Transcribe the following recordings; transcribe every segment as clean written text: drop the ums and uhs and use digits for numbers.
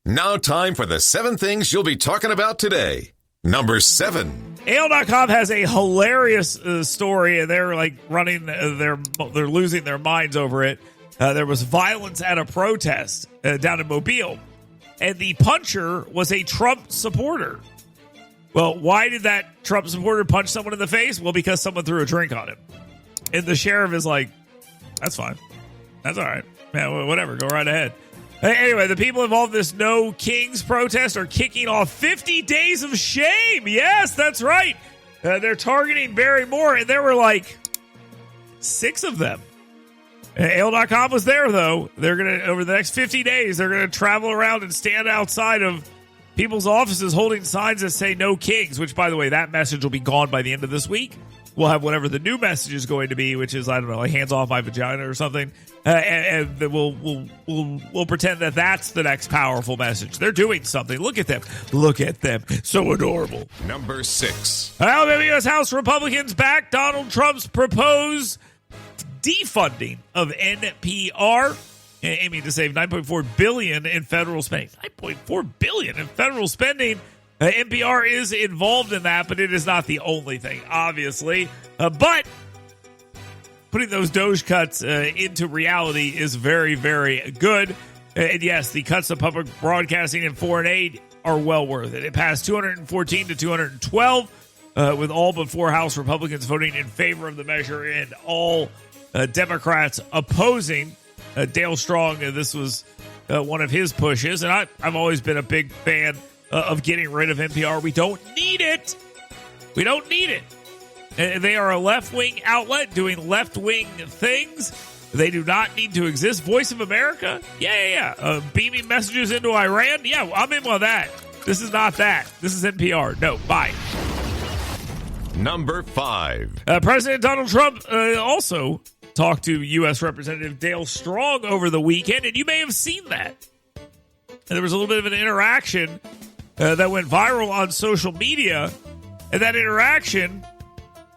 Now time for the 7 things you'll be talking about today. Number 7. AL.com has a hilarious story, and they're like running, they're losing their minds over it. There was violence at a protest down in Mobile, and the puncher was a Trump supporter. Well, why did that Trump supporter punch someone in the face? Well, because someone threw a drink on him. And the sheriff is like, that's fine. That's all right. Man, whatever. Go right ahead. Anyway, the people involved in this No Kings protest are kicking off 50 days of shame. Yes, that's right. They're targeting Barry Moore, and there were like 6 of them. AL.com was there, though. They're going to, over the next 50 days, they're going to travel around and stand outside of people's offices holding signs that say No Kings, which, by the way, that message will be gone by the end of this week. We'll have whatever the new message is going to be, which is, I don't know, like hands off my vagina or something. And we'll pretend that that's the next powerful message. They're doing something. Look at them. Look at them. So adorable. Number 6. Alabama U.S. House Republicans back Donald Trump's proposed defunding of NPR, aiming to save $9.4 billion in federal spending. $9.4 billion in federal spending. NPR is involved in that, but it is not the only thing, obviously. But putting those Doge cuts into reality is very, very good. And yes, the cuts to public broadcasting and foreign aid are well worth it. It passed 214 to 212, with all but 4 House Republicans voting in favor of the measure and all Democrats opposing. Dale Strong, this was one of his pushes, and I've always been a big fan of getting rid of NPR. We don't need it. We don't need it. They are a left-wing outlet doing left-wing things. They do not need to exist. Voice of America? Yeah. Beaming messages into Iran? Yeah, I'm in on that. This is not that. This is NPR. No, bye. Number 5. President Donald Trump also talked to U.S. Representative Dale Strong over the weekend, and you may have seen that. And there was a little bit of an interaction that went viral on social media, and that interaction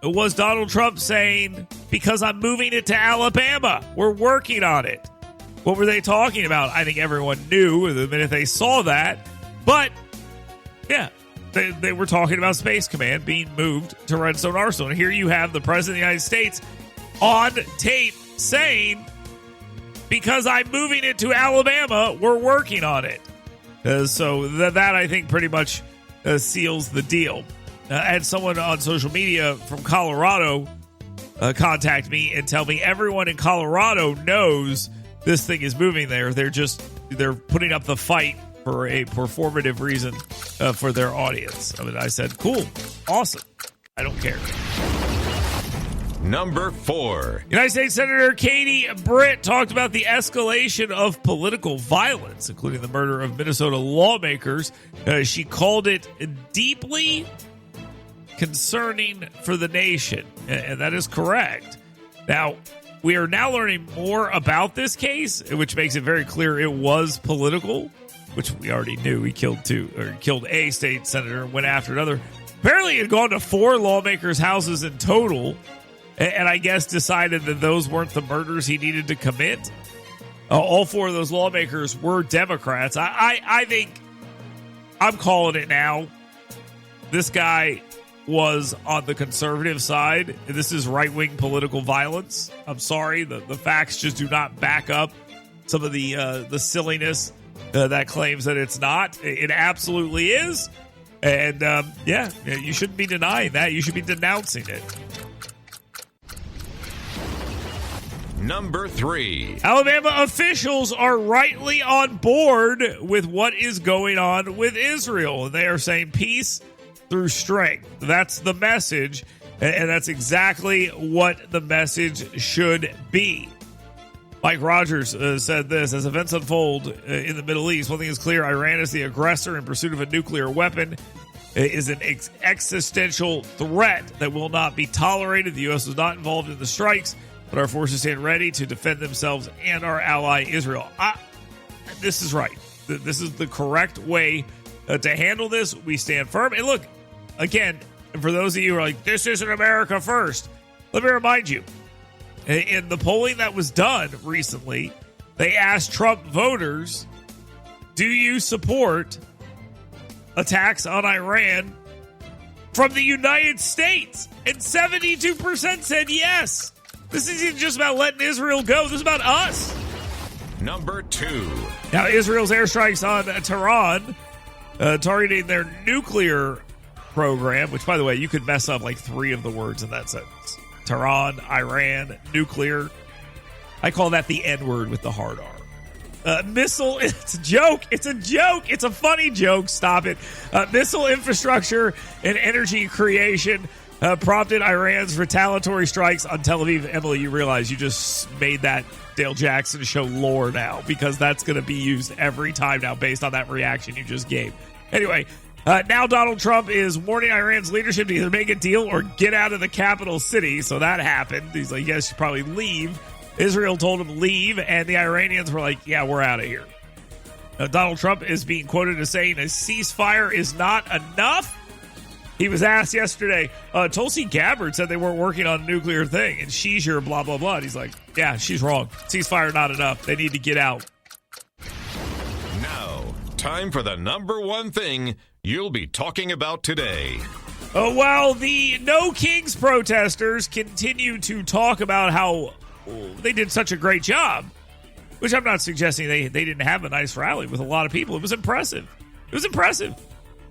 was Donald Trump saying, because I'm moving it to Alabama, we're working on it. What were they talking about? I think everyone knew the minute they saw that, but yeah, they were talking about Space Command being moved to Redstone Arsenal. And here you have the President of the United States on tape saying, because I'm moving it to Alabama, we're working on it. So that I think pretty much seals the deal. I had someone on social media from Colorado contact me and tell me everyone in Colorado knows this thing is moving there. They're putting up the fight for a performative reason for their audience. I mean, I said, cool, awesome. I don't care. Number 4. United States Senator Katie Britt talked about the escalation of political violence, including the murder of Minnesota lawmakers. She called it deeply concerning for the nation, and that is correct. Now, we are now learning more about this case, which makes it very clear it was political, which we already knew. He killed a state senator and went after another. Apparently, it had gone to 4 lawmakers' houses in total, and I guess decided that those weren't the murders he needed to commit. All 4 of those lawmakers were Democrats. I think I'm calling it now. This guy was on the conservative side. This is right-wing political violence. I'm sorry, the facts just do not back up some of the silliness that claims that it's not. It absolutely is. And you shouldn't be denying that. You should be denouncing it. Number 3. Alabama officials are rightly on board with what is going on with Israel. They are saying peace through strength. That's the message, and that's exactly what the message should be. Mike Rogers said this: as events unfold in the Middle East, one thing is clear: Iran is the aggressor in pursuit of a nuclear weapon. It is an existential threat that will not be tolerated. The U.S. was not involved in the strikes, but our forces stand ready to defend themselves and our ally Israel. This is right. This is the correct way to handle this. We stand firm. And look, again, for those of you who are like, this isn't America first, let me remind you, in the polling that was done recently, they asked Trump voters Do you support attacks on Iran from the United States? And 72% said yes. This isn't just about letting Israel go. This is about us. Number 2. Now, Israel's airstrikes on Tehran, targeting their nuclear program, which, by the way, you could mess up like 3 of the words in that sentence. Tehran, Iran, nuclear. I call that the N-word with the hard R. Missile, it's a joke. It's a joke. It's a funny joke. Stop it. Missile infrastructure and energy creation prompted Iran's retaliatory strikes on Tel Aviv. Emily, you realize you just made that Dale Jackson show lore now, because that's going to be used every time now based on that reaction you just gave. Anyway, now Donald Trump is warning Iran's leadership to either make a deal or get out of the capital city. So that happened. He's like, you guys should probably leave. Israel told him leave, and the Iranians were like, yeah, we're out of here. Donald Trump is being quoted as saying a ceasefire is not enough. He was asked yesterday, Tulsi Gabbard said they weren't working on a nuclear thing, and she's your blah, blah, blah. And he's like, yeah, she's wrong. Ceasefire not enough. They need to get out. Now, time for the number 1 thing you'll be talking about today. While the No Kings protesters continue to talk about how they did such a great job, which I'm not suggesting they didn't have a nice rally with a lot of people. It was impressive. It was impressive.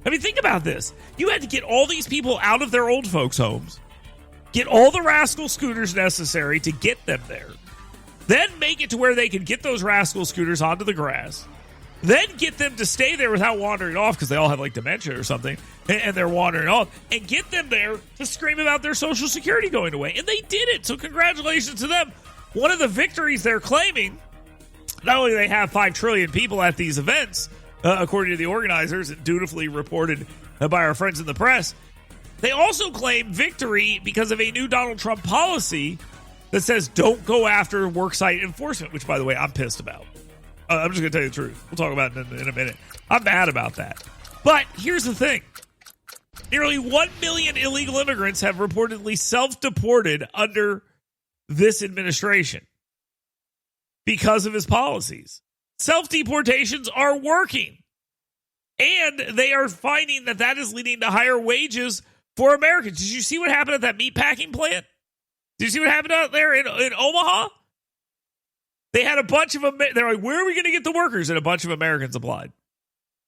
I mean, think about this. You had to get all these people out of their old folks' homes, get all the rascal scooters necessary to get them there, then make it to where they could get those rascal scooters onto the grass, then get them to stay there without wandering off because they all have like dementia or something, and they're wandering off, and get them there to scream about their Social Security going away. And they did it. So congratulations to them. One of the victories they're claiming, not only do they have 5 trillion people at these events, according to the organizers and dutifully reported by our friends in the press, they also claim victory because of a new Donald Trump policy that says don't go after worksite enforcement, which, by the way, I'm pissed about. I'm just going to tell you the truth. We'll talk about it in a minute. I'm mad about that. But here's the thing. Nearly 1 million illegal immigrants have reportedly self-deported under this administration because of his policies. Self-deportations are working, and they are finding that is leading to higher wages for Americans. Did you see what happened at that meatpacking plant? Did you see what happened out there in Omaha? They had a bunch of them. They're like, where are we going to get the workers? And a bunch of Americans applied.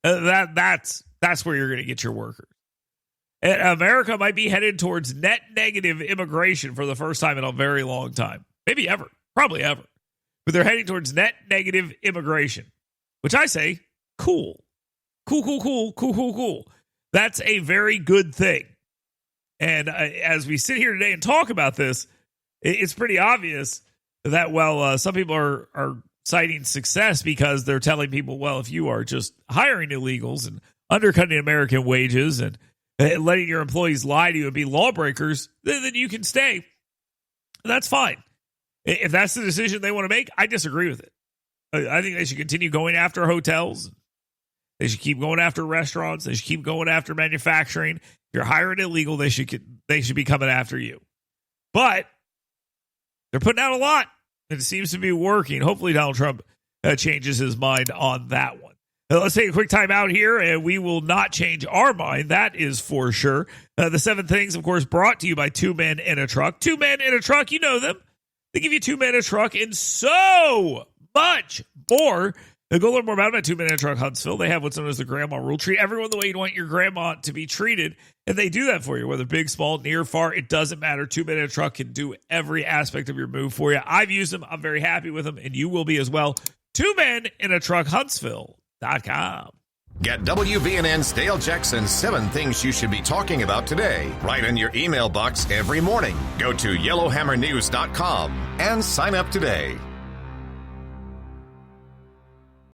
That's where you're going to get your workers. And America might be headed towards net negative immigration for the first time in a very long time. Maybe ever. Probably ever. But they're heading towards net negative immigration, which I say, cool. Cool. That's a very good thing. And as we sit here today and talk about this, it's pretty obvious that, well, some people are citing success because they're telling people, well, if you are just hiring illegals and undercutting American wages and letting your employees lie to you and be lawbreakers, then you can stay. That's fine. If that's the decision they want to make, I disagree with it. I think they should continue going after hotels. They should keep going after restaurants. They should keep going after manufacturing. If you're hiring illegal, they should be coming after you. But they're putting out a lot. It seems to be working. Hopefully Donald Trump changes his mind on that one. Now, let's take a quick time out here, and we will not change our mind. That is for sure. The 7 things, of course, brought to you by 2 Men in a Truck. 2 Men in a Truck, you know them. They give you 2 Men in a Truck and so much more. Go learn more about them at 2 Men in a Truck Huntsville. They have what's known as the grandma rule. Treat everyone the way you'd want your grandma to be treated. And they do that for you, whether big, small, near, far. It doesn't matter. 2 Men in a Truck can do every aspect of your move for you. I've used them. I'm very happy with them, and you will be as well. 2 Men in a Truck Huntsville.com. Get WVNN's Dale Jackson's 7 things you should be talking about today right in your email box every morning. Go to yellowhammernews.com and sign up today.